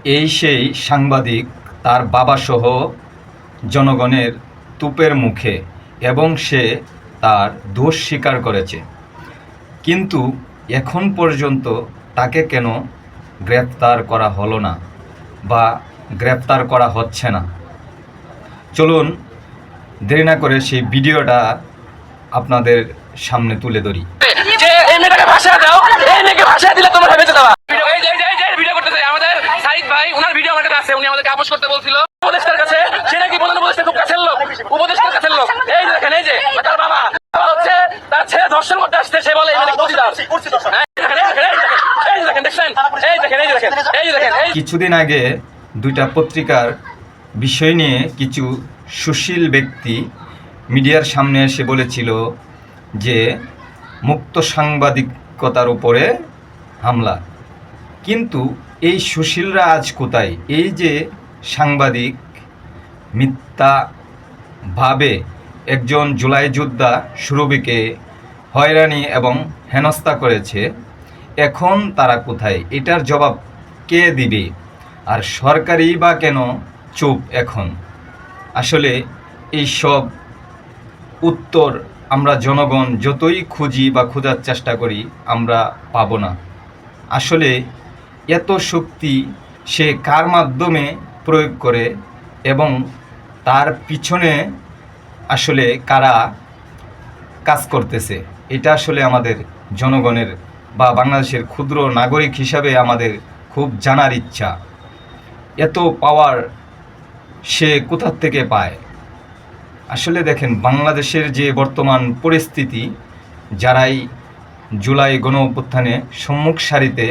এই সেই সাংবাদিক তার বাবাসহ জনগণের তুপের মুখে, এবং সে তার দোষ স্বীকার করেছে। কিন্তু এখন পর্যন্ত তাকে কেন গ্রেপ্তার করা হলো না বা গ্রেপ্তার করা হচ্ছে না? চলুন দেরি না করে সেই ভিডিওটা আপনাদের সামনে তুলে ধরি। যে এই মেয়েটাকে ভাষা দাও, এই মেয়েকে ভাষা দিলে তোমরা ভেবে দেওয়া। ভিডিও করতে চাই আমাদের সাইদ ভাই, ওনার ভিডিও আমার কাছে আছে, উনি আমাদেরকে আপোষ করতে বলছিল উপদেষ্টার কাছে। সে নাকি প্রধান উপদেষ্টা খুব কাছের লোক, উপদেষ্টার কাছের লোক। এই দেখেন, এই যে তার বাবা হচ্ছে তার ছেলে ধর্ষণ করতে আসছে, সে বলে কিছুদিন আগে দুইটা পত্রিকার বিষয় নিয়ে কিছু সুশীল ব্যক্তি মিডিয়ার সামনে এসে বলেছিল যে মুক্ত সাংবাদিকতার উপরে হামলা। কিন্তু এই সুশীলরা আজ কোথায়? এই যে সাংবাদিক মিথ্যাভাবে একজন জুলাই যোদ্ধা সুরভিকে হয়রানি এবং হেনস্থা করেছে, এখন তারা কোথায়? এটার জবাব কে দিবে? আর সরকারই বা কেন চুপ এখন? আসলে এই সব উত্তর আমরা জনগণ যতই খুঁজি বা খোঁজার চেষ্টা করি আমরা পাব না। আসলে এত শক্তি সে কার মাধ্যমে প্রয়োগ করে এবং তার পিছনে আসলে কারা কাজ করতেছে, এটা আসলে আমাদের জনগণের বা বাংলাদেশের ক্ষুদ্র নাগরিক হিসাবে আমাদের খুব জানার ইচ্ছা। এত পাওয়ার সে কোথা থেকে পায়? আসলে দেখেন, বাংলাদেশের যে বর্তমান পরিস্থিতি, যারাই জুলাই গণ অভ্যুত্থানে সম্মুখ সারিতে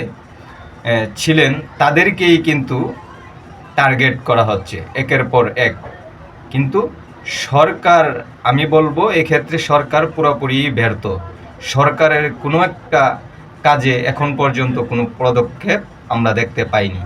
ছিলেন তাদেরকেই কিন্তু টার্গেট করা হচ্ছে একের পর এক। কিন্তু সরকার, আমি বলবো এক্ষেত্রে সরকার পুরোপুরি ব্যর্থ। সরকারের কোনো একটা কাজে এখন পর্যন্ত কোনো পদক্ষেপ আমরা দেখতে পাইনি।